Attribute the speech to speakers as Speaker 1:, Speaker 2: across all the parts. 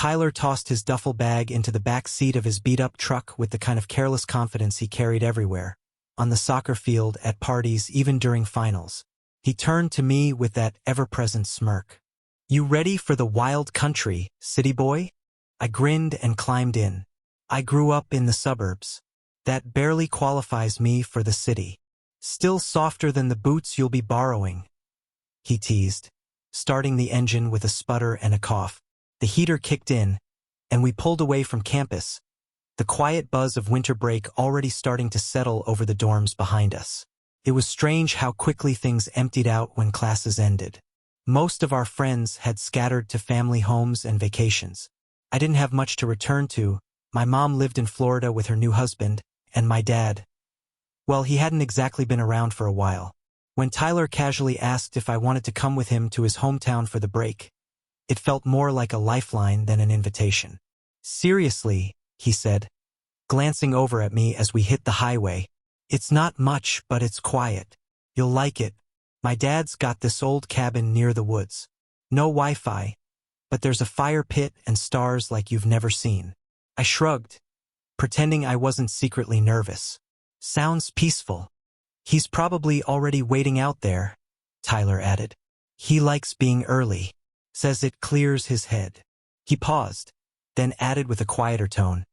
Speaker 1: Tyler tossed his duffel bag into the back seat of his beat-up truck with the kind of careless confidence he carried everywhere, on the soccer field, at parties, even during finals. He turned to me with that ever-present smirk. "You ready for the wild country, city boy?" I grinned and climbed in. "I grew up in the suburbs. That barely qualifies me for the city. Still softer than the boots you'll be borrowing," he teased, starting the engine with a sputter and a cough. The heater kicked in, and we pulled away from campus, the quiet buzz of winter break already starting to settle over the dorms behind us. It was strange how quickly things emptied out when classes ended. Most of our friends had scattered to family homes and vacations. I didn't have much to return to. My mom lived in Florida with her new husband, and my dad, well, he hadn't exactly been around for a while. When Tyler casually asked if I wanted to come with him to his hometown for the break, it felt more like a lifeline than an invitation. "Seriously," he said, glancing over at me as we hit the highway. "It's not much, but it's quiet. You'll like it. My dad's got this old cabin near the woods. No Wi-Fi, but there's a fire pit and stars like you've never seen." I shrugged, pretending I wasn't secretly nervous. "Sounds peaceful." "He's probably already waiting out there," Tyler added. "He likes being early. Says it clears his head." He paused, then added with a quieter tone,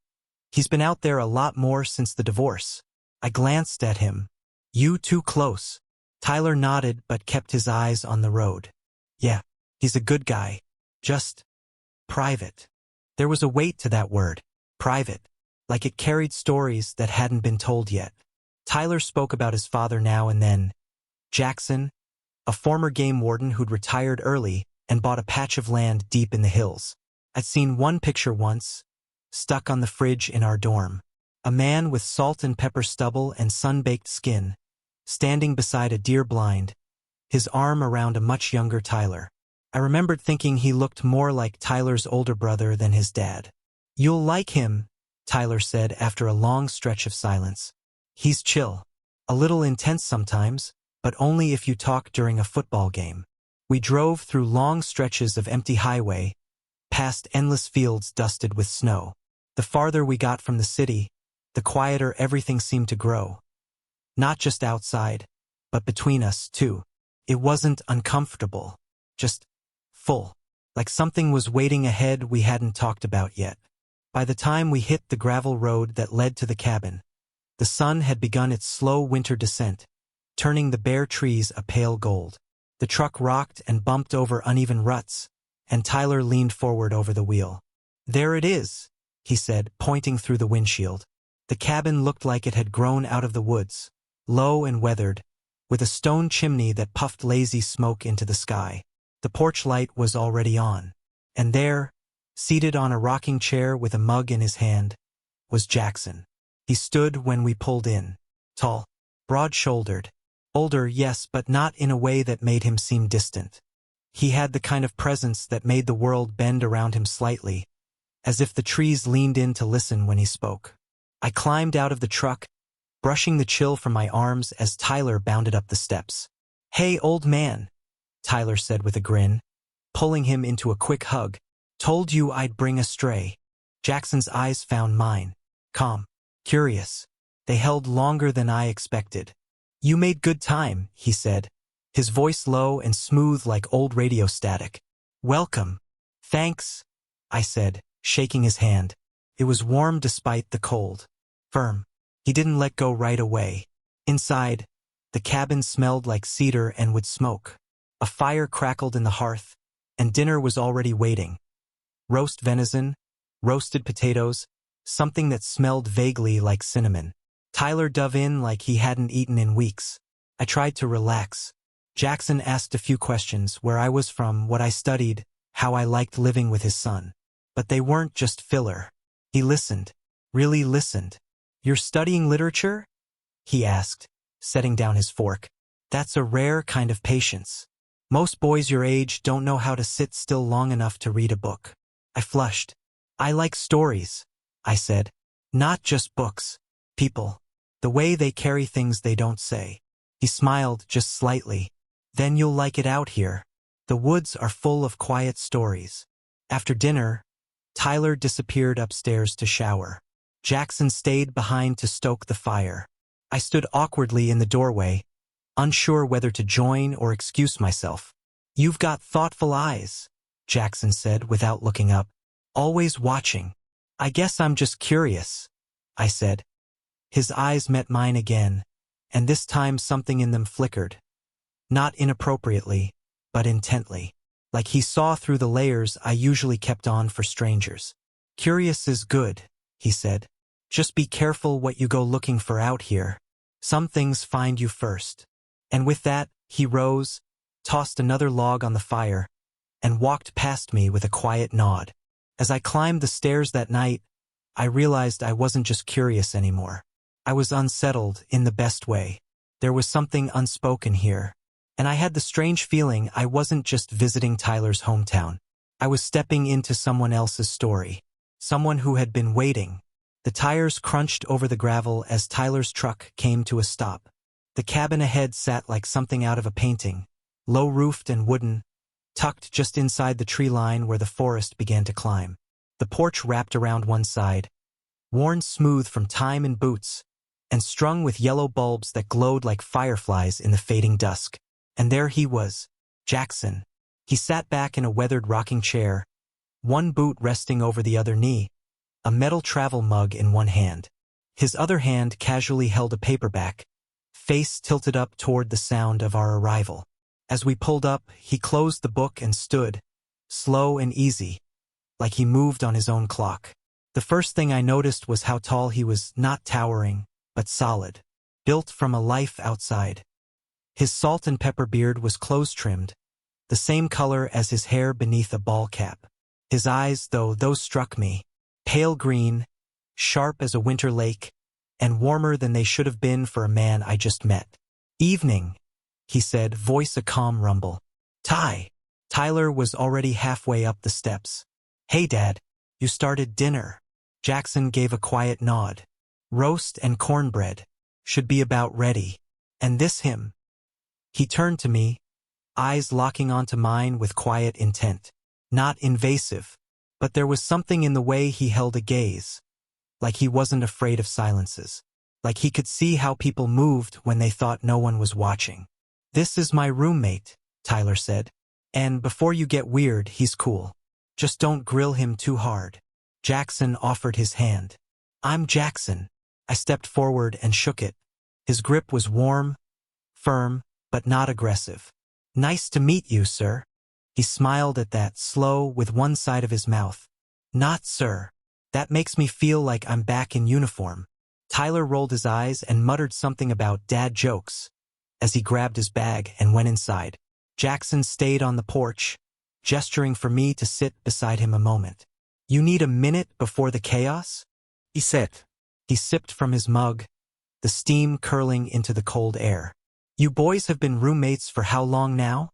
Speaker 1: "He's been out there a lot more since the divorce." I glanced at him. "You too close." Tyler nodded but kept his eyes on the road. "Yeah, he's a good guy. Just private." There was a weight to that word, private, like it carried stories that hadn't been told yet. Tyler spoke about his father now and then. Jackson, a former game warden who'd retired early and bought a patch of land deep in the hills. I'd seen one picture once, stuck on the fridge in our dorm. A man with salt and pepper stubble and sun-baked skin, standing beside a deer blind, his arm around a much younger Tyler. I remembered thinking he looked more like Tyler's older brother than his dad. "You'll like him," Tyler said after a long stretch of silence. "He's chill. A little intense sometimes, but only if you talk during a football game." We drove through long stretches of empty highway, past endless fields dusted with snow. The farther we got from the city, the quieter everything seemed to grow. Not just outside, but between us, too. It wasn't uncomfortable, just full, like something was waiting ahead we hadn't talked about yet. By the time we hit the gravel road that led to the cabin, the sun had begun its slow winter descent, turning the bare trees a pale gold. The truck rocked and bumped over uneven ruts, and Tyler leaned forward over the wheel. "There it is," he said, pointing through the windshield. The cabin looked like it had grown out of the woods, low and weathered, with a stone chimney that puffed lazy smoke into the sky. The porch light was already on, and there, seated on a rocking chair with a mug in his hand, was Jackson. He stood when we pulled in, tall, broad-shouldered, older, yes, but not in a way that made him seem distant. He had the kind of presence that made the world bend around him slightly, as if the trees leaned in to listen when he spoke. I climbed out of the truck, brushing the chill from my arms as Tyler bounded up the steps. "Hey, old man," Tyler said with a grin, pulling him into a quick hug. "Told you I'd bring a stray." Jackson's eyes found mine, calm, curious. They held longer than I expected. "You made good time," he said, his voice low and smooth like old radio static. "Welcome." "Thanks," I said, shaking his hand. It was warm despite the cold. Firm. He didn't let go right away. Inside, the cabin smelled like cedar and wood smoke. A fire crackled in the hearth, and dinner was already waiting. Roast venison, roasted potatoes, something that smelled vaguely like cinnamon. Tyler dove in like he hadn't eaten in weeks. I tried to relax. Jackson asked a few questions, where I was from, what I studied, how I liked living with his son. But they weren't just filler. He listened, really listened. "You're studying literature?" he asked, setting down his fork. "That's a rare kind of patience. Most boys your age don't know how to sit still long enough to read a book." I flushed. "I like stories," I said. "Not just books. People. The way they carry things they don't say." He smiled just slightly. "Then you'll like it out here. The woods are full of quiet stories." After dinner, Tyler disappeared upstairs to shower. Jackson stayed behind to stoke the fire. I stood awkwardly in the doorway, unsure whether to join or excuse myself. "You've got thoughtful eyes," Jackson said without looking up. "Always watching." "I guess I'm just curious," I said. His eyes met mine again, and this time something in them flickered. Not inappropriately, but intently. Like he saw through the layers I usually kept on for strangers. "Curious is good," he said. "Just be careful what you go looking for out here. Some things find you first." And with that, he rose, tossed another log on the fire, and walked past me with a quiet nod. As I climbed the stairs that night, I realized I wasn't just curious anymore. I was unsettled in the best way. There was something unspoken here, and I had the strange feeling I wasn't just visiting Tyler's hometown. I was stepping into someone else's story, someone who had been waiting. The tires crunched over the gravel as Tyler's truck came to a stop. The cabin ahead sat like something out of a painting, low-roofed and wooden, tucked just inside the tree line where the forest began to climb. The porch wrapped around one side, worn smooth from time and boots, and strung with yellow bulbs that glowed like fireflies in the fading dusk. And there he was, Jackson. He sat back in a weathered rocking chair, one boot resting over the other knee, a metal travel mug in one hand. His other hand casually held a paperback, face tilted up toward the sound of our arrival. As we pulled up, he closed the book and stood, slow and easy, like he moved on his own clock. The first thing I noticed was how tall he was, not towering, but solid, built from a life outside. His salt and pepper beard was close-trimmed, the same color as his hair beneath a ball cap. His eyes, though, those struck me, pale green, sharp as a winter lake, and warmer than they should have been for a man I just met. "Evening," he said, voice a calm rumble. Tyler was already halfway up the steps. "Hey, Dad, you started dinner." Jackson gave a quiet nod. "Roast and cornbread. Should be about ready. And this him." He turned to me, eyes locking onto mine with quiet intent. Not invasive, but there was something in the way he held a gaze. Like he wasn't afraid of silences. Like he could see how people moved when they thought no one was watching. "This is my roommate," Tyler said. "And before you get weird, he's cool. Just don't grill him too hard." Jackson offered his hand. "I'm Jackson." I stepped forward and shook it. His grip was warm, firm, but not aggressive. "Nice to meet you, sir." He smiled at that, slow, with one side of his mouth. "Not sir. That makes me feel like I'm back in uniform." Tyler rolled his eyes and muttered something about dad jokes as he grabbed his bag and went inside. Jackson stayed on the porch, gesturing for me to sit beside him a moment. "You need a minute before the chaos?" he said. He sipped from his mug, the steam curling into the cold air. "You boys have been roommates for how long now?"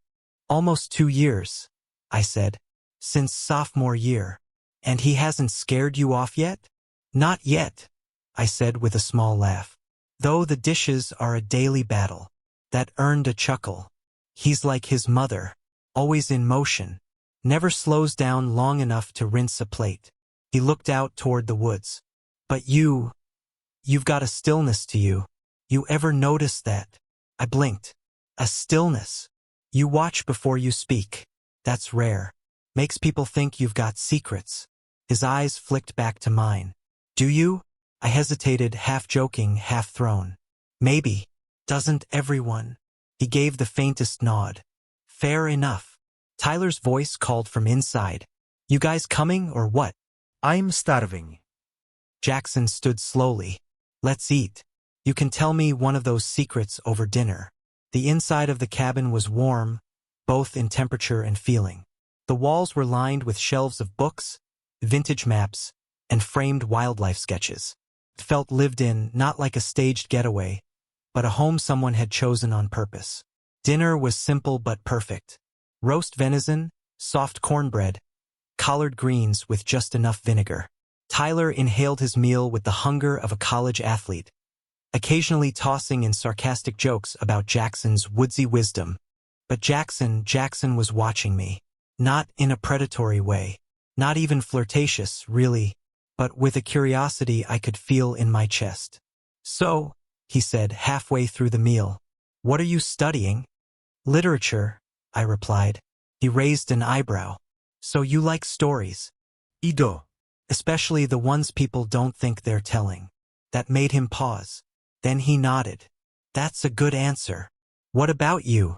Speaker 1: "Almost 2 years," I said. "Since sophomore year. And he hasn't scared you off yet?" "Not yet," I said with a small laugh. "Though the dishes are a daily battle." That earned a chuckle. He's like his mother, always in motion, never slows down long enough to rinse a plate. He looked out toward the woods. "But you've got a stillness to you. You ever notice that?" I blinked. "A stillness? You watch before you speak. That's rare. Makes people think you've got secrets." His eyes flicked back to mine. "Do you?" I hesitated, half joking, half thrown. "Maybe. Doesn't everyone?" He gave the faintest nod. "Fair enough." Tyler's voice called from inside. "You guys coming or what?"
Speaker 2: I'm starving.
Speaker 1: Jackson stood slowly. "Let's eat. You can tell me one of those secrets over dinner." The inside of the cabin was warm, both in temperature and feeling. The walls were lined with shelves of books, vintage maps, and framed wildlife sketches. It felt lived in, not like a staged getaway, but a home someone had chosen on purpose. Dinner was simple but perfect. Roast venison, soft cornbread, collard greens with just enough vinegar. Tyler inhaled his meal with the hunger of a college athlete, occasionally tossing in sarcastic jokes about Jackson's woodsy wisdom. But Jackson was watching me. Not in a predatory way. Not even flirtatious, really, but with a curiosity I could feel in my chest. "So," he said halfway through the meal, "what are you studying?" "Literature," I replied. He raised an eyebrow. "So you like stories?" "Ido." "Especially the ones people don't think they're telling." That made him pause. Then he nodded. "That's a good answer. What about you?"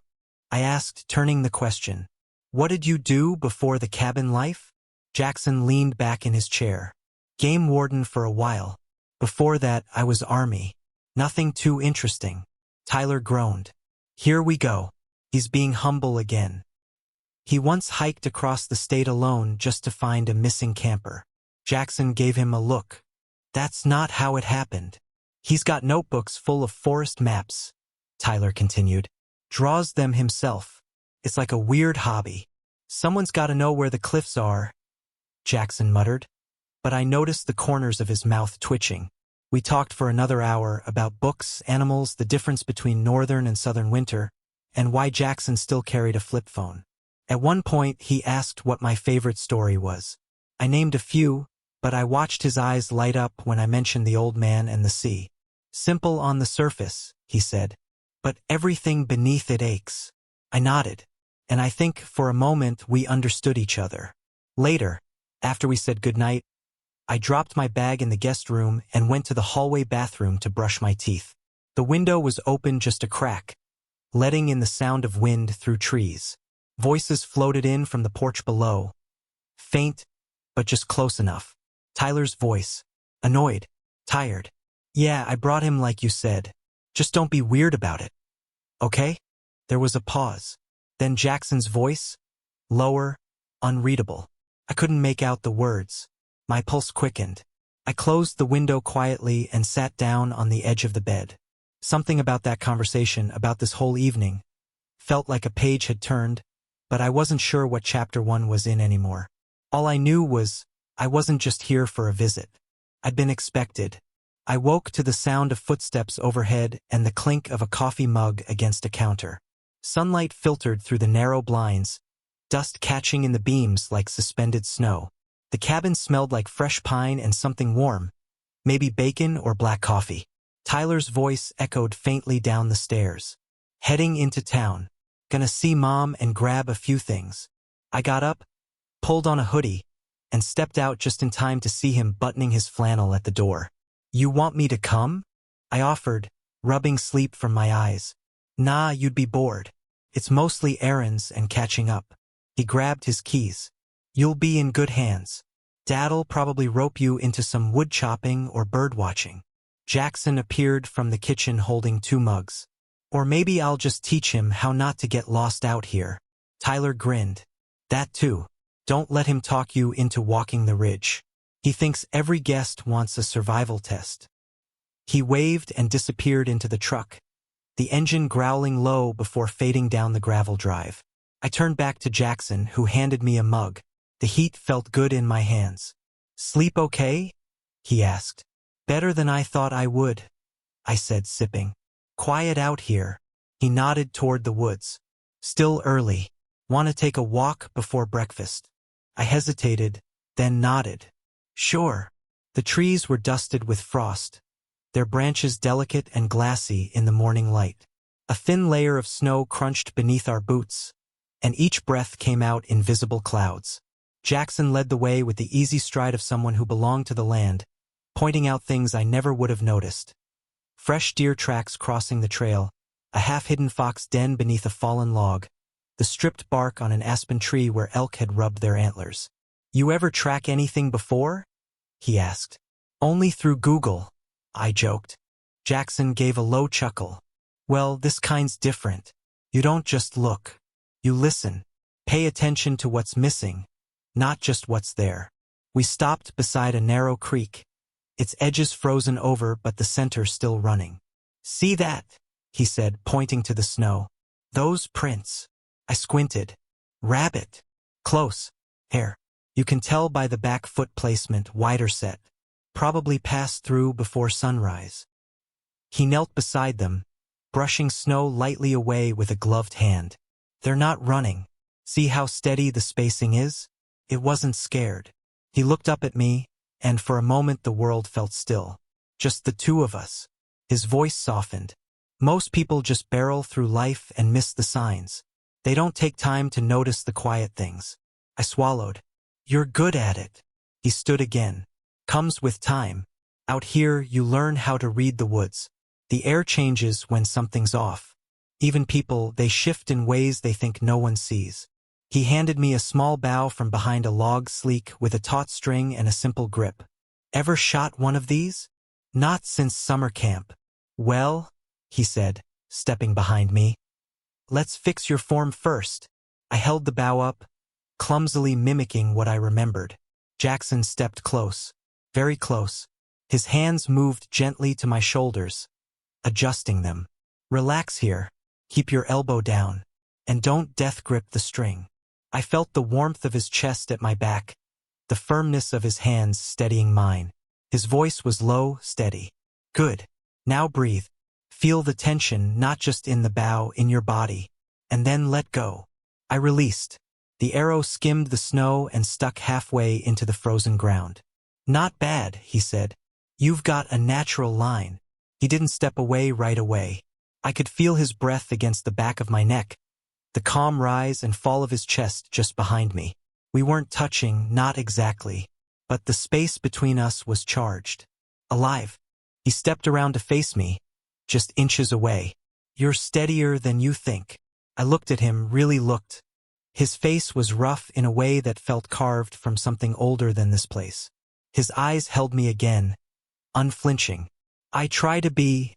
Speaker 1: I asked, turning the question. "What did you do before the cabin life?" Jackson leaned back in his chair. "Game warden for a while. Before that, I was Army. Nothing too interesting." Tyler groaned. "Here we go. He's being humble again." He once hiked across the state alone just to find a missing camper. Jackson gave him a look. "That's not how it happened." "He's got notebooks full of forest maps," Tyler continued. "Draws them himself. It's like a weird hobby." "Someone's got to know where the cliffs are," Jackson muttered. But I noticed the corners of his mouth twitching. We talked for another hour about books, animals, the difference between northern and southern winter, and why Jackson still carried a flip phone. At one point, he asked what my favorite story was. I named a few, but I watched his eyes light up when I mentioned the old man and the sea. "Simple on the surface," he said, "but everything beneath it aches." I nodded, and I think for a moment we understood each other. Later, after we said goodnight, I dropped my bag in the guest room and went to the hallway bathroom to brush my teeth. The window was open just a crack, letting in the sound of wind through trees. Voices floated in from the porch below. Faint, but just close enough. Tyler's voice. Annoyed. Tired. "Yeah, I brought him like you said. Just don't be weird about it. Okay?" There was a pause. Then Jackson's voice. Lower, unreadable. I couldn't make out the words. My pulse quickened. I closed the window quietly and sat down on the edge of the bed. Something about that conversation, about this whole evening, felt like a page had turned, but I wasn't sure what chapter 1 was in anymore. All I knew was I wasn't just here for a visit. I'd been expected. I woke to the sound of footsteps overhead and the clink of a coffee mug against a counter. Sunlight filtered through the narrow blinds, dust catching in the beams like suspended snow. The cabin smelled like fresh pine and something warm, maybe bacon or black coffee. Tyler's voice echoed faintly down the stairs. "Heading into town. Gonna see Mom and grab a few things." I got up, pulled on a hoodie, and stepped out just in time to see him buttoning his flannel at the door. "You want me to come?" I offered, rubbing sleep from my eyes. "Nah, you'd be bored. It's mostly errands and catching up." He grabbed his keys. "You'll be in good hands. Dad'll probably rope you into some wood chopping or bird watching." Jackson appeared from the kitchen holding 2 mugs. "Or maybe I'll just teach him how not to get lost out here." Tyler grinned. "That too. Don't let him talk you into walking the ridge. He thinks every guest wants a survival test." He waved and disappeared into the truck, the engine growling low before fading down the gravel drive. I turned back to Jackson, who handed me a mug. The heat felt good in my hands. "Sleep okay?" he asked. "Better than I thought I would," I said, sipping. "Quiet out here." He nodded toward the woods. "Still early. Want to take a walk before breakfast?" I hesitated, then nodded. "Sure." The trees were dusted with frost, their branches delicate and glassy in the morning light. A thin layer of snow crunched beneath our boots, and each breath came out in visible clouds. Jackson led the way with the easy stride of someone who belonged to the land, pointing out things I never would have noticed. Fresh deer tracks crossing the trail, a half-hidden fox den beneath a fallen log, the stripped bark on an aspen tree where elk had rubbed their antlers. "You ever track anything before?" he asked. "Only through Google," I joked. Jackson gave a low chuckle. "Well, this kind's different. You don't just look. You listen. Pay attention to what's missing, not just what's there." We stopped beside a narrow creek, its edges frozen over but the center still running. "See that?" he said, pointing to the snow. "Those prints." I squinted. "Rabbit." "Close. Hare. You can tell by the back foot placement, wider set. Probably passed through before sunrise." He knelt beside them, brushing snow lightly away with a gloved hand. "They're not running. See how steady the spacing is? It wasn't scared. He looked up at me, and for a moment the world felt still. Just the two of us. His voice softened. Most people just barrel through life and miss the signs. They don't take time to notice the quiet things. I swallowed. You're good at it. He stood again. Comes with time. Out here, you learn how to read the woods. The air changes when something's off. Even people, they shift in ways they think no one sees. He handed me a small bow from behind a log sleek with a taut string and a simple grip. Ever shot one of these? Not since summer camp. Well, he said, stepping behind me. Let's fix your form first. I held the bow up, clumsily mimicking what I remembered. Jackson stepped close, very close. His hands moved gently to my shoulders, adjusting them. Relax here. Keep your elbow down. And don't death grip the string. I felt the warmth of his chest at my back, the firmness of his hands steadying mine. His voice was low, steady. Good. Now breathe. Feel the tension not just in the bow, in your body. And then let go. I released. The arrow skimmed the snow and stuck halfway into the frozen ground. Not bad, he said. You've got a natural line. He didn't step away right away. I could feel his breath against the back of my neck, the calm rise and fall of his chest just behind me. We weren't touching, not exactly, but the space between us was charged. Alive. He stepped around to face me, just inches away. You're steadier than you think. I looked at him, really looked. His face was rough in a way that felt carved from something older than this place. His eyes held me again, unflinching. I try to be,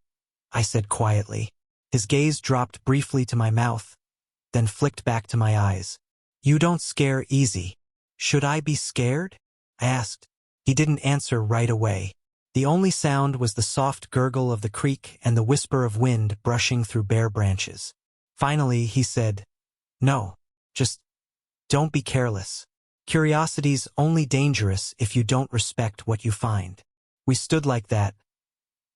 Speaker 1: I said quietly. His gaze dropped briefly to my mouth, then flicked back to my eyes. You don't scare easy. Should I be scared? I asked. He didn't answer right away. The only sound was the soft gurgle of the creek and the whisper of wind brushing through bare branches. Finally, he said, No, just don't be careless. Curiosity's only dangerous if you don't respect what you find. We stood like that,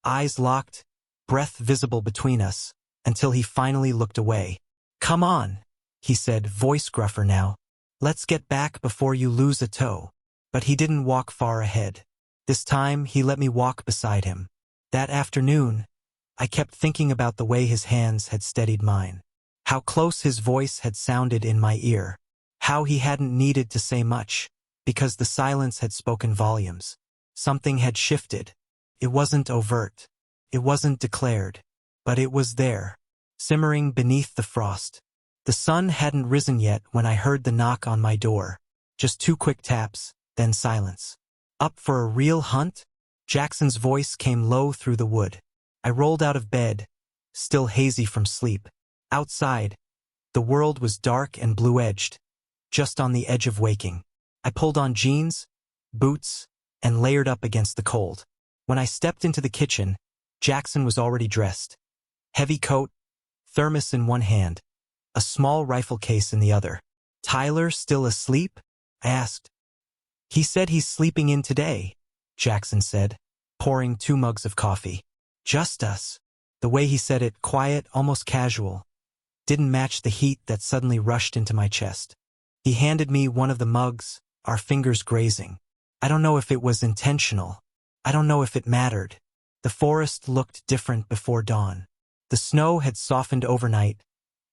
Speaker 1: eyes locked, breath visible between us, until he finally looked away. Come on, he said, voice gruffer now. Let's get back before you lose a toe. But he didn't walk far ahead. This time, he let me walk beside him. That afternoon, I kept thinking about the way his hands had steadied mine. How close his voice had sounded in my ear. How he hadn't needed to say much, because the silence had spoken volumes. Something had shifted. It wasn't overt. It wasn't declared. But it was there, simmering beneath the frost. The sun hadn't risen yet when I heard the knock on my door. Just 2 quick taps, then silence. Up for a real hunt? Jackson's voice came low through the wood. I rolled out of bed, still hazy from sleep. Outside, the world was dark and blue-edged, just on the edge of waking. I pulled on jeans, boots, and layered up against the cold. When I stepped into the kitchen, Jackson was already dressed. Heavy coat, thermos in one hand, a small rifle case in the other. Tyler still asleep? I asked. He said he's sleeping in today, Jackson said, pouring 2 mugs of coffee. Just us. The way he said it, quiet, almost casual, didn't match the heat that suddenly rushed into my chest. He handed me one of the mugs, our fingers grazing. I don't know if it was intentional. I don't know if it mattered. The forest looked different before dawn. The snow had softened overnight,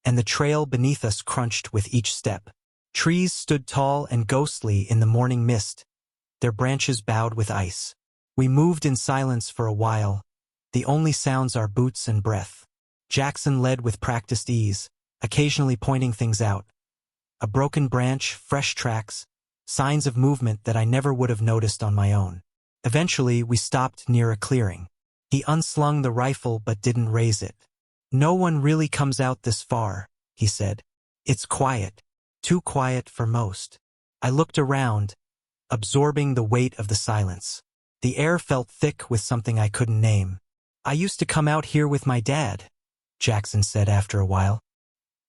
Speaker 1: and the trail beneath us crunched with each step. Trees stood tall and ghostly in the morning mist, their branches bowed with ice. We moved in silence for a while, the only sounds our boots and breath. Jackson led with practiced ease, occasionally pointing things out. A broken branch, fresh tracks, signs of movement that I never would have noticed on my own. Eventually, we stopped near a clearing. He unslung the rifle but didn't raise it. No one really comes out this far, he said. It's quiet. Too quiet for most. I looked around, absorbing the weight of the silence. The air felt thick with something I couldn't name. I used to come out here with my dad, Jackson said after a while.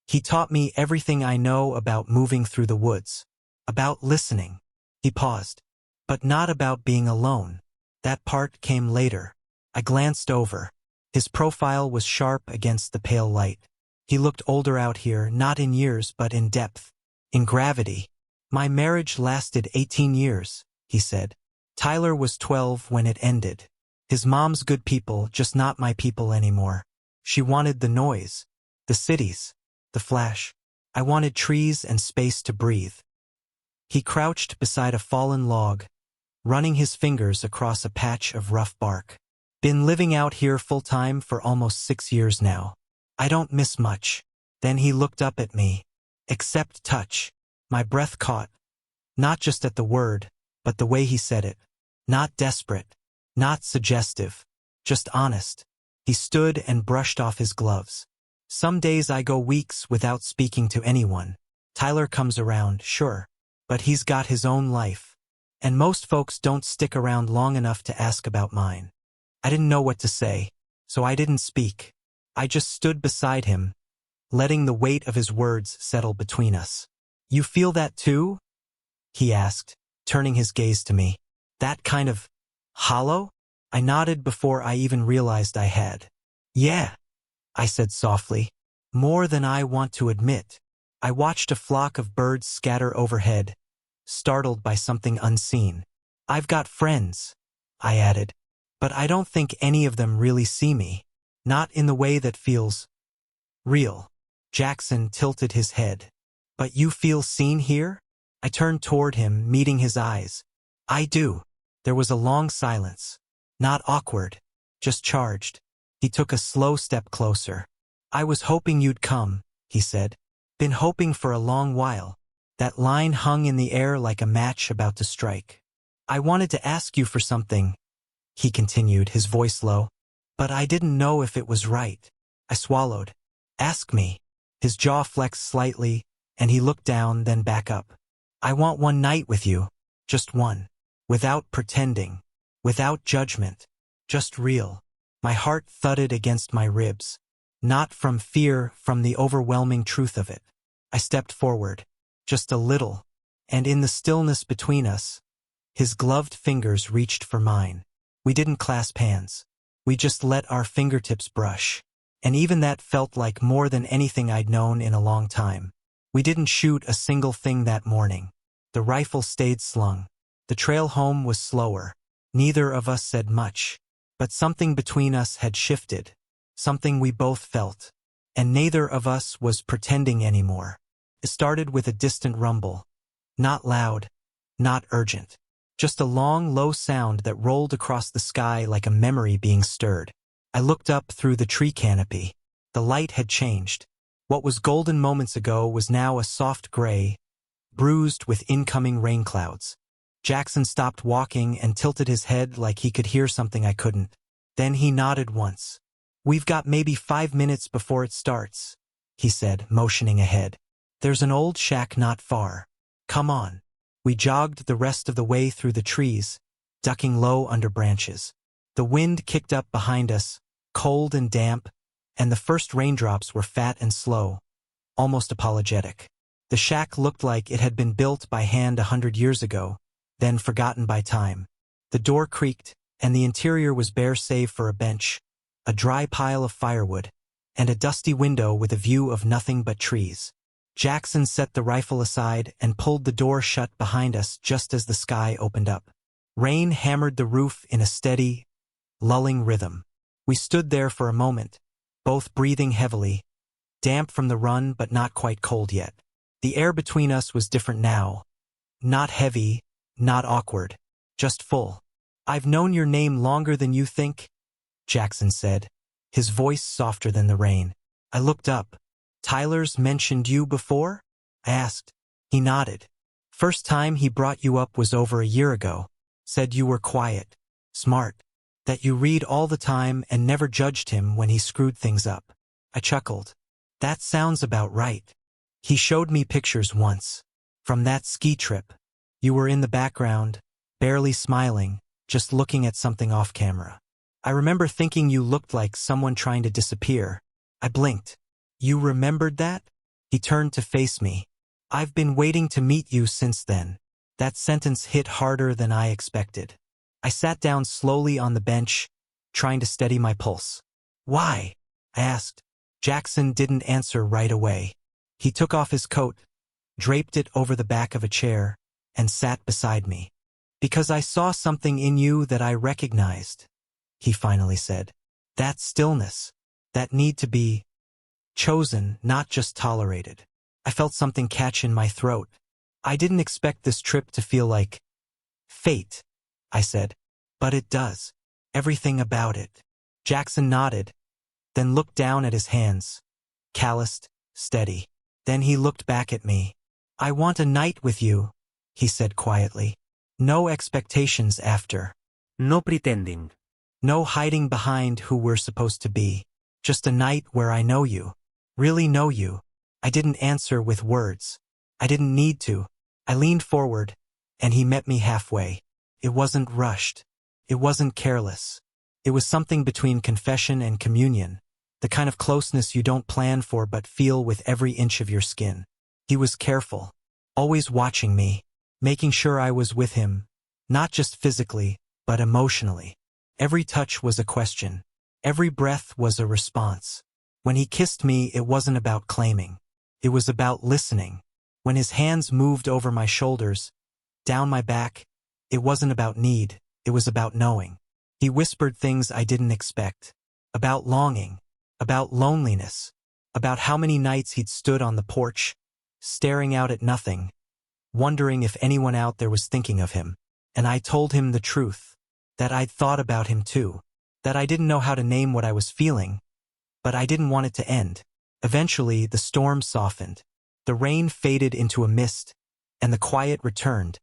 Speaker 1: He taught me everything I know about moving through the woods, about listening. He paused. But not about being alone. That part came later. I glanced over. His profile was sharp against the pale light. He looked older out here, not in years but in depth, in gravity. My marriage lasted 18 years, he said. Tyler was 12 when it ended. His mom's good people, just not my people anymore. She wanted the noise, the cities, the flash. I wanted trees and space to breathe. He crouched beside a fallen log, running his fingers across a patch of rough bark. Been living out here full-time for almost 6 years now. I don't miss much. Then he looked up at me. Except touch. My breath caught. Not just at the word, but the way he said it. Not desperate. Not suggestive. Just honest. He stood and brushed off his gloves. Some days I go weeks without speaking to anyone. Tyler comes around, sure. But he's got his own life. And most folks don't stick around long enough to ask about mine. I didn't know what to say, so I didn't speak. I just stood beside him, letting the weight of his words settle between us. You feel that too? He asked, turning his gaze to me. That kind of hollow? I nodded before I even realized I had. Yeah, I said softly. More than I want to admit. I watched a flock of birds scatter overhead, startled by something unseen. I've got friends, I added, but I don't think any of them really see me. Not in the way that feels real. Jackson tilted his head. But you feel seen here? I turned toward him, meeting his eyes. I do. There was a long silence. Not awkward, just charged. He took a slow step closer. I was hoping you'd come, he said. Been hoping for a long while. That line hung in the air like a match about to strike. I wanted to ask you for something, he continued, his voice low. But I didn't know if it was right. I swallowed. Ask me. His jaw flexed slightly, and he looked down, then back up. I want one night with you. Just one. Without pretending. Without judgment. Just real. My heart thudded against my ribs. Not from fear, from the overwhelming truth of it. I stepped forward. Just a little. And in the stillness between us, his gloved fingers reached for mine. We didn't clasp hands. We just let our fingertips brush. And even that felt like more than anything I'd known in a long time. We didn't shoot a single thing that morning. The rifle stayed slung. The trail home was slower. Neither of us said much. But something between us had shifted. Something we both felt. And neither of us was pretending anymore. It started with a distant rumble. Not loud. Not urgent. Just a long, low sound that rolled across the sky like a memory being stirred. I looked up through the tree canopy. The light had changed. What was golden moments ago was now a soft gray, bruised with incoming rain clouds. Jackson stopped walking and tilted his head like he could hear something I couldn't. Then he nodded once. We've got maybe 5 minutes before it starts, he said, motioning ahead. There's an old shack not far. Come on. We jogged the rest of the way through the trees, ducking low under branches. The wind kicked up behind us, cold and damp, and the first raindrops were fat and slow, almost apologetic. The shack looked like it had been built by hand 100 years ago, then forgotten by time. The door creaked, and the interior was bare save for a bench, a dry pile of firewood, and a dusty window with a view of nothing but trees. Jackson set the rifle aside and pulled the door shut behind us just as the sky opened up. Rain hammered the roof in a steady, lulling rhythm. We stood there for a moment, both breathing heavily, damp from the run but not quite cold yet. The air between us was different now. Not heavy, not awkward, just full. I've known your name longer than you think, Jackson said, his voice softer than the rain. I looked up. Tyler's mentioned you before? I asked. He nodded. First time he brought you up was over a year ago. Said you were quiet, smart, that you read all the time and never judged him when he screwed things up. I chuckled. That sounds about right. He showed me pictures once. From that ski trip. You were in the background, barely smiling, just looking at something off camera. I remember thinking you looked like someone trying to disappear. I blinked. You remembered that? He turned to face me. I've been waiting to meet you since then. That sentence hit harder than I expected. I sat down slowly on the bench, trying to steady my pulse. Why? I asked. Jackson didn't answer right away. He took off his coat, draped it over the back of a chair, and sat beside me. "Because I saw something in you that I recognized," he finally said. "That stillness, that need to be chosen, not just tolerated." I felt something catch in my throat. "I didn't expect this trip to feel like fate," I said. "But it does. Everything about it." Jackson nodded, then looked down at his hands. Calloused, steady. Then he looked back at me. "I want a night with you," he said quietly. "No expectations after.
Speaker 2: No pretending.
Speaker 1: No hiding behind who we're supposed to be. Just a night where I know you. Really know you." I didn't answer with words. I didn't need to. I leaned forward, and he met me halfway. It wasn't rushed. It wasn't careless. It was something between confession and communion, the kind of closeness you don't plan for but feel with every inch of your skin. He was careful, always watching me, making sure I was with him, not just physically, but emotionally. Every touch was a question. Every breath was a response. When he kissed me, it wasn't about claiming. It was about listening. When his hands moved over my shoulders, down my back, it wasn't about need, it was about knowing. He whispered things I didn't expect. About longing, about loneliness, about how many nights he'd stood on the porch, staring out at nothing, wondering if anyone out there was thinking of him. And I told him the truth, that I'd thought about him too, that I didn't know how to name what I was feeling, but I didn't want it to end. Eventually, the storm softened. The rain faded into a mist, and the quiet returned,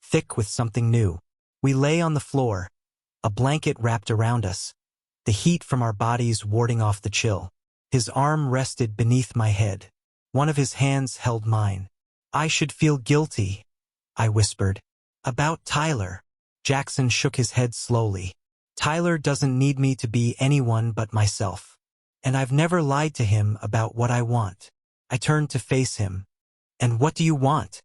Speaker 1: thick with something new. We lay on the floor, a blanket wrapped around us, the heat from our bodies warding off the chill. His arm rested beneath my head. One of his hands held mine. "I should feel guilty," I whispered. "About Tyler." Jackson shook his head slowly. "Tyler doesn't need me to be anyone but myself. And I've never lied to him about what I want." I turned to face him. "And what do you want?"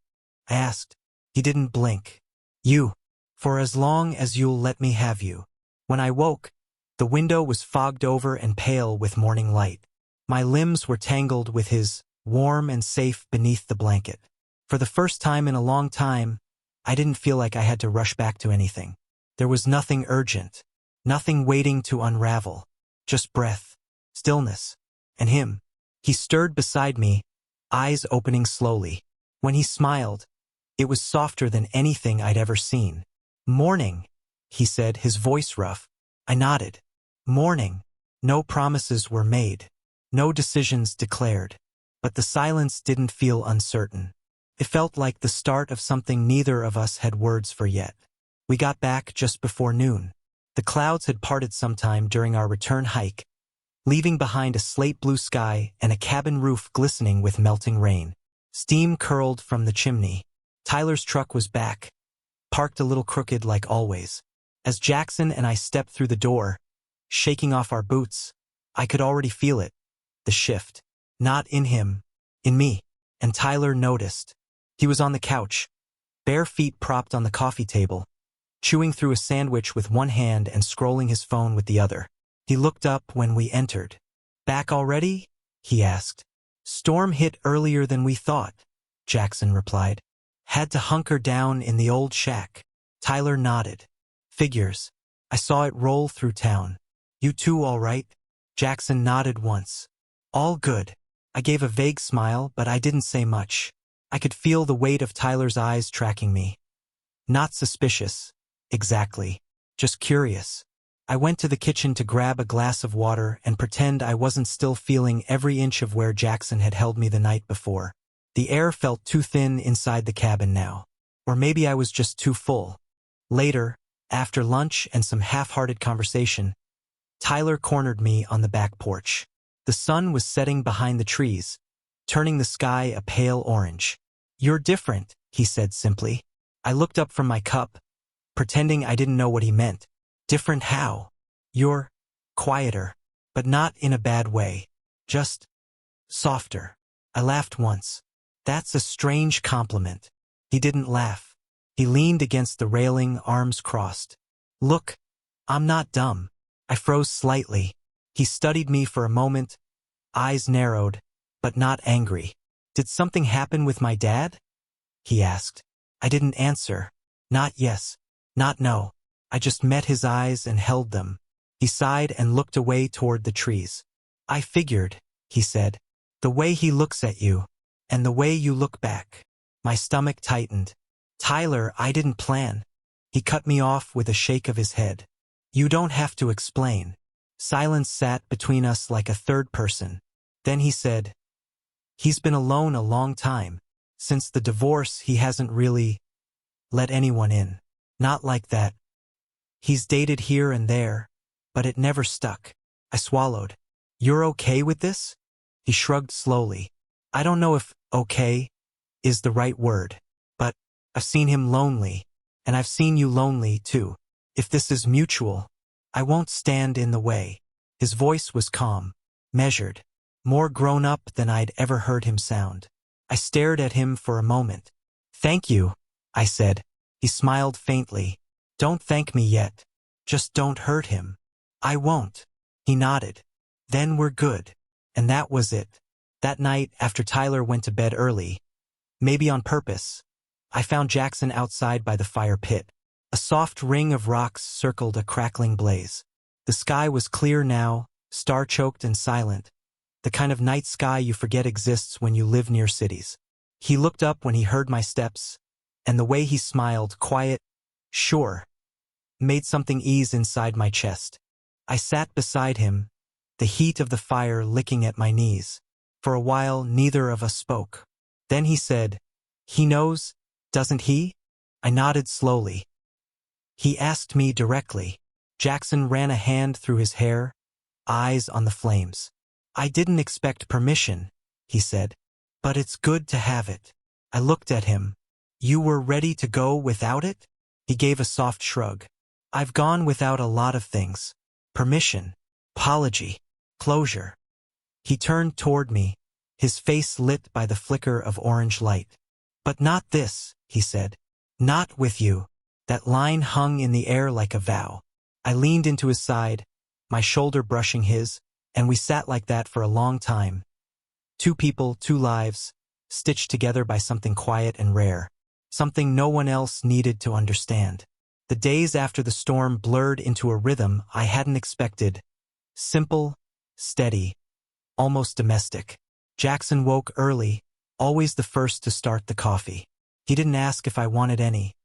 Speaker 1: I asked. He didn't blink. "You. For as long as you'll let me have you." When I woke, the window was fogged over and pale with morning light. My limbs were tangled with his, warm and safe beneath the blanket. For the first time in a long time, I didn't feel like I had to rush back to anything. There was nothing urgent, nothing waiting to unravel, just breath, stillness, and him. He stirred beside me, eyes opening slowly. When he smiled, it was softer than anything I'd ever seen. "Morning," he said, his voice rough. I nodded. Morning. No promises were made. No decisions declared. But the silence didn't feel uncertain. It felt like the start of something neither of us had words for yet. We got back just before noon. The clouds had parted sometime during our return hike, leaving behind a slate blue sky and a cabin roof glistening with melting rain. Steam curled from the chimney. Tyler's truck was back, parked a little crooked like always. As Jackson and I stepped through the door, shaking off our boots, I could already feel it, the shift. Not in him, in me. And Tyler noticed. He was on the couch, bare feet propped on the coffee table, chewing through a sandwich with one hand and scrolling his phone with the other. He looked up when we entered. "Back already?" he asked. "Storm hit earlier than we thought," Jackson replied. "Had to hunker down in the old shack." Tyler nodded. "Figures. I saw it roll through town. You two all right?" Jackson nodded once. "All good." I gave a vague smile, but I didn't say much. I could feel the weight of Tyler's eyes tracking me. Not suspicious, exactly, just curious. I went to the kitchen to grab a glass of water and pretend I wasn't still feeling every inch of where Jackson had held me the night before. The air felt too thin inside the cabin now. Or maybe I was just too full. Later, after lunch and some half-hearted conversation, Tyler cornered me on the back porch. The sun was setting behind the trees, turning the sky a pale orange. "You're different," he said simply. I looked up from my cup, pretending I didn't know what he meant. "Different how?" "You're quieter, but not in a bad way. Just softer." I laughed once. "That's a strange compliment." He didn't laugh. He leaned against the railing, arms crossed. "Look, I'm not dumb." I froze slightly. He studied me for a moment, eyes narrowed, but not angry. Did something happen with my dad? He asked. I didn't answer. Not yes, not no. I just met his eyes and held them. He sighed and looked away toward the trees. I figured, he said. The way he looks at you, and the way you look back. My stomach tightened. Tyler, I didn't plan. He cut me off with a shake of his head. You don't have to explain. Silence sat between us like a third person. Then he said, he's been alone a long time. Since the divorce, he hasn't really let anyone in. Not like that. He's dated here and there, but it never stuck. I swallowed. You're okay with this? He shrugged slowly. I don't know if okay is the right word, but I've seen him lonely, and I've seen you lonely too. If this is mutual, I won't stand in the way. His voice was calm, measured, more grown up than I'd ever heard him sound. I stared at him for a moment. Thank you, I said. He smiled faintly. Don't thank me yet. Just don't hurt him. I won't. He nodded. Then we're good. And that was it. That night, after Tyler went to bed early, maybe on purpose, I found Jackson outside by the fire pit. A soft ring of rocks circled a crackling blaze. The sky was clear now, star-choked and silent, the kind of night sky you forget exists when you live near cities. He looked up when he heard my steps, and the way he smiled, quiet, sure, made something ease inside my chest. I sat beside him, the heat of the fire licking at my knees. For a while, neither of us spoke. Then he said, he knows, doesn't he? I nodded slowly. He asked me directly. Jackson ran a hand through his hair, eyes on the flames. I didn't expect permission, he said, but it's good to have it. I looked at him. You were ready to go without it? He gave a soft shrug. I've gone without a lot of things. Permission, apology, closure. He turned toward me, his face lit by the flicker of orange light. But not this, he said. Not with you. That line hung in the air like a vow. I leaned into his side, my shoulder brushing his, and we sat like that for a long time. Two people, two lives, stitched together by something quiet and rare, something no one else needed to understand. The days after the storm blurred into a rhythm I hadn't expected. Simple, steady, almost domestic. Jackson woke early, always the first to start the coffee. He didn't ask if I wanted any.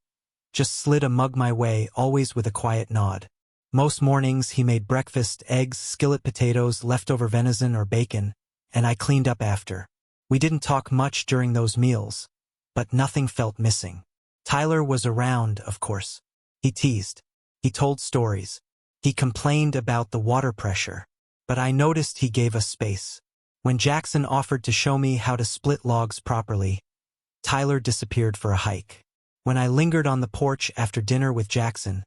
Speaker 1: Just slid a mug my way, always with a quiet nod. Most mornings he made breakfast, eggs, skillet potatoes, leftover venison or bacon, and I cleaned up after. We didn't talk much during those meals, but nothing felt missing. Tyler was around, of course. He teased. He told stories. He complained about the water pressure, but I noticed he gave us space. When Jackson offered to show me how to split logs properly, Tyler disappeared for a hike. When I lingered on the porch after dinner with Jackson,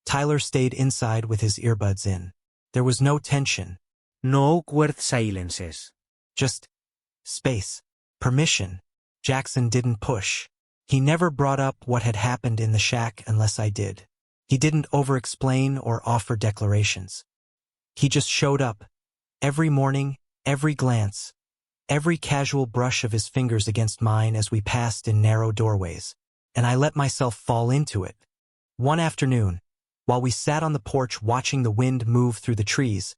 Speaker 1: Tyler stayed inside with his earbuds in. There was no tension.
Speaker 2: No awkward silences.
Speaker 1: Just space. Permission. Jackson didn't push. He never brought up what had happened in the shack unless I did. He didn't over-explain or offer declarations. He just showed up. Every morning, every glance, every casual brush of his fingers against mine as we passed in narrow doorways. And I let myself fall into it. One afternoon, while we sat on the porch watching the wind move through the trees,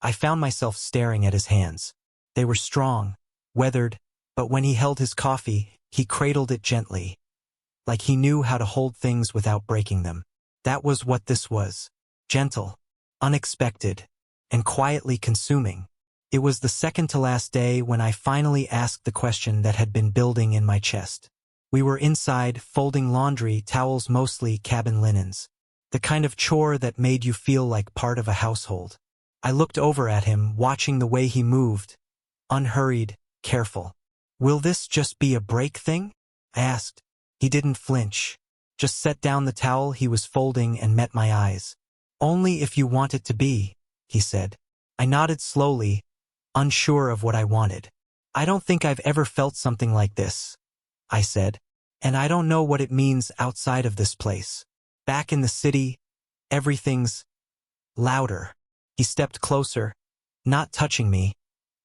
Speaker 1: I found myself staring at his hands. They were strong, weathered, but when he held his coffee, he cradled it gently, like he knew how to hold things without breaking them. That was what this was. Gentle, unexpected, and quietly consuming. It was the second to last day when I finally asked the question that had been building in my chest. We were inside, folding laundry, towels, mostly cabin linens. The kind of chore that made you feel like part of a household. I looked over at him, watching the way he moved. Unhurried, careful. Will this just be a break thing? I asked. He didn't flinch. Just set down the towel he was folding and met my eyes. Only if you want it to be, he said. I nodded slowly, unsure of what I wanted. I don't think I've ever felt something like this, I said. And I don't know what it means outside of this place. Back in the city, everything's louder. He stepped closer, not touching me,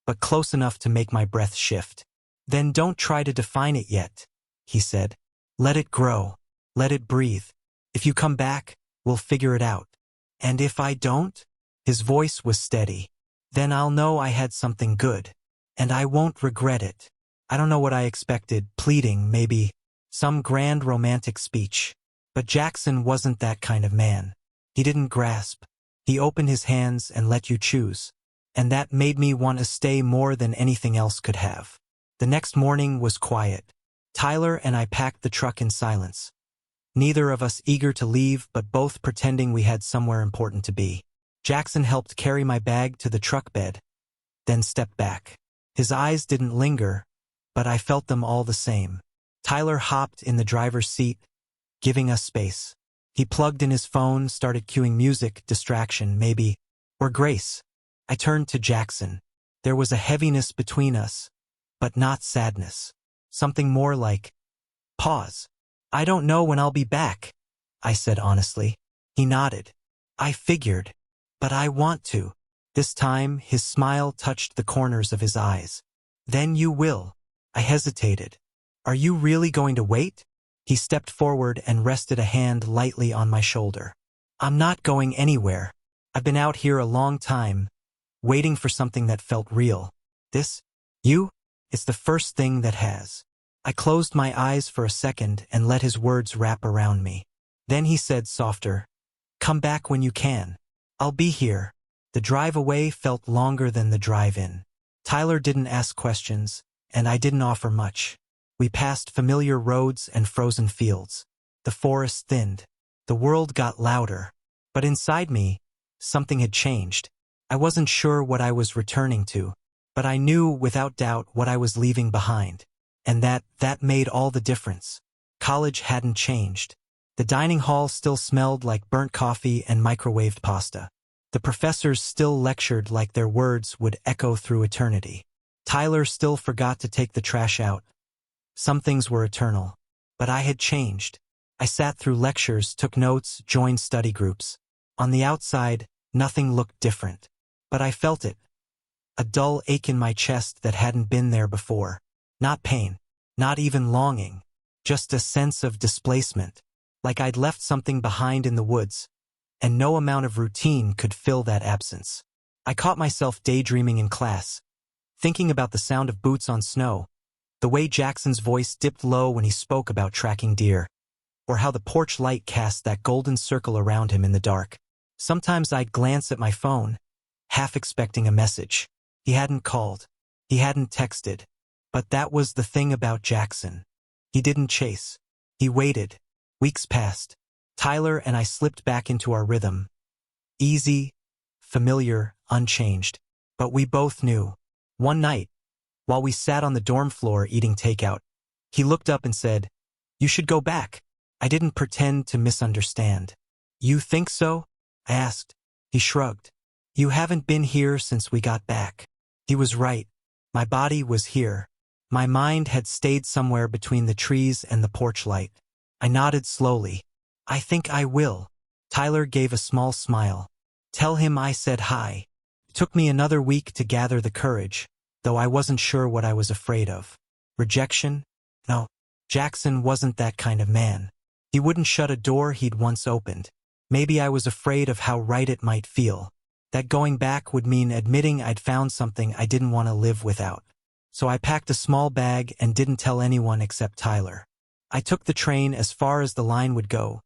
Speaker 1: but close enough to make my breath shift. Then don't try to define it yet, he said. Let it grow. Let it breathe. If you come back, we'll figure it out. And if I don't? His voice was steady. Then I'll know I had something good. And I won't regret it. I don't know what I expected, pleading, maybe. Some grand romantic speech. But Jackson wasn't that kind of man. He didn't grasp. He opened his hands and let you choose. And that made me want to stay more than anything else could have. The next morning was quiet. Tyler and I packed the truck in silence. Neither of us eager to leave, but both pretending we had somewhere important to be. Jackson helped carry my bag to the truck bed, then stepped back. His eyes didn't linger, but I felt them all the same. Tyler hopped in the driver's seat, giving us space. He plugged in his phone, started cueing music, distraction, maybe, or grace. I turned to Jackson. There was a heaviness between us, but not sadness. Something more like, pause. I don't know when I'll be back, I said honestly. He nodded. I figured, but I want to. This time, his smile touched the corners of his eyes. Then you will. I hesitated. Are you really going to wait? He stepped forward and rested a hand lightly on my shoulder. I'm not going anywhere. I've been out here a long time, waiting for something that felt real. This? You? It's the first thing that has. I closed my eyes for a second and let his words wrap around me. Then he said softer, come back when you can. I'll be here. The drive away felt longer than the drive in. Tyler didn't ask questions, and I didn't offer much. We passed familiar roads and frozen fields. The forest thinned. The world got louder. But inside me, something had changed. I wasn't sure what I was returning to, but I knew without doubt what I was leaving behind. And that made all the difference. College hadn't changed. The dining hall still smelled like burnt coffee and microwaved pasta. The professors still lectured like their words would echo through eternity. Tyler still forgot to take the trash out. Some things were eternal. But I had changed. I sat through lectures, took notes, joined study groups. On the outside, nothing looked different. But I felt it. A dull ache in my chest that hadn't been there before. Not pain, not even longing, just a sense of displacement, like I'd left something behind in the woods, and no amount of routine could fill that absence. I caught myself daydreaming in class, thinking about the sound of boots on snow, the way Jackson's voice dipped low when he spoke about tracking deer, or how the porch light cast that golden circle around him in the dark. Sometimes I'd glance at my phone, half expecting a message. He hadn't called. He hadn't texted. But that was the thing about Jackson. He didn't chase. He waited. Weeks passed. Tyler and I slipped back into our rhythm. Easy, familiar, unchanged. But we both knew. One night, while we sat on the dorm floor eating takeout, he looked up and said, you should go back. I didn't pretend to misunderstand. You think so? I asked. He shrugged. You haven't been here since we got back. He was right. My body was here. My mind had stayed somewhere between the trees and the porch light. I nodded slowly. I think I will. Tyler gave a small smile. Tell him I said hi. It took me another week to gather the courage, though I wasn't sure what I was afraid of. Rejection? No. Jackson wasn't that kind of man. He wouldn't shut a door he'd once opened. Maybe I was afraid of how right it might feel. That going back would mean admitting I'd found something I didn't want to live without. So I packed a small bag and didn't tell anyone except Tyler. I took the train as far as the line would go,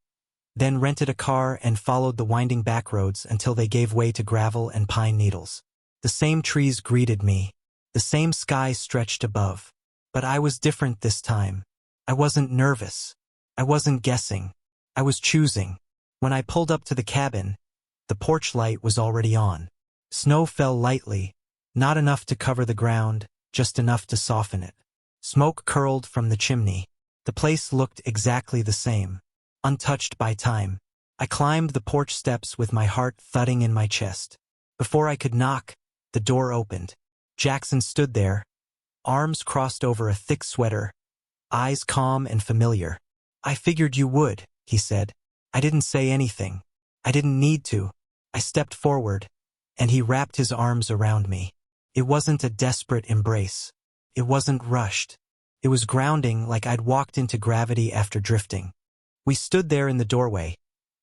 Speaker 1: then rented a car and followed the winding back roads until they gave way to gravel and pine needles. The same trees greeted me. The same sky stretched above. But I was different this time. I wasn't nervous. I wasn't guessing. I was choosing. When I pulled up to the cabin, the porch light was already on. Snow fell lightly, not enough to cover the ground, just enough to soften it. Smoke curled from the chimney. The place looked exactly the same, untouched by time. I climbed the porch steps with my heart thudding in my chest. Before I could knock, the door opened. Jackson stood there, arms crossed over a thick sweater, eyes calm and familiar. I figured you would, he said. I didn't say anything. I didn't need to. I stepped forward, and he wrapped his arms around me. It wasn't a desperate embrace. It wasn't rushed. It was grounding, like I'd walked into gravity after drifting. We stood there in the doorway.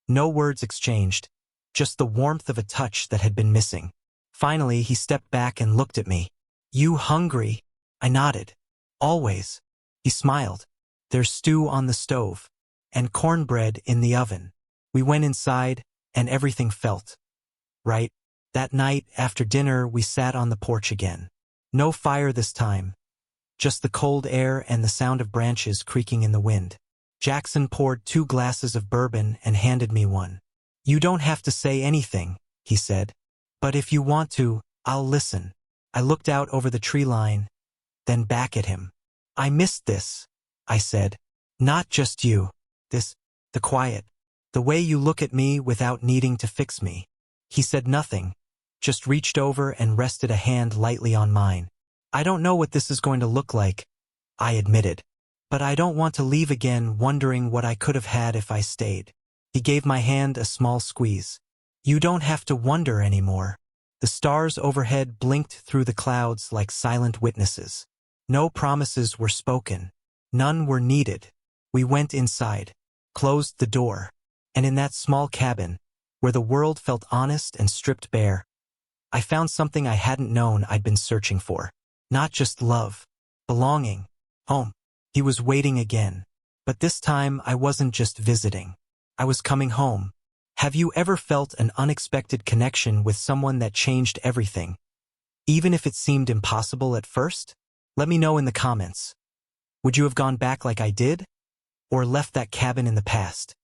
Speaker 1: No words exchanged, just the warmth of a touch that had been missing. Finally, he stepped back and looked at me. "You hungry?" I nodded. "Always." He smiled. "There's stew on the stove, and cornbread in the oven." We went inside, and everything felt right. That night, after dinner, we sat on the porch again. No fire this time, just the cold air and the sound of branches creaking in the wind. Jackson poured 2 glasses of bourbon and handed me one. "You don't have to say anything," he said. "But if you want to, I'll listen." I looked out over the tree line, then back at him. "I missed this," I said. "Not just you. The quiet. The way you look at me without needing to fix me." He said nothing, just reached over and rested a hand lightly on mine. "I don't know what this is going to look like," I admitted. "But I don't want to leave again wondering what I could have had if I stayed." He gave my hand a small squeeze. "You don't have to wonder anymore." The stars overhead blinked through the clouds like silent witnesses. No promises were spoken. None were needed. We went inside, closed the door, and in that small cabin, where the world felt honest and stripped bare, I found something I hadn't known I'd been searching for. Not just love, belonging, home. He was waiting again. But this time I wasn't just visiting. I was coming home. Have you ever felt an unexpected connection with someone that changed everything, even if it seemed impossible at first? Let me know in the comments. Would you have gone back like I did? Or left that cabin in the past?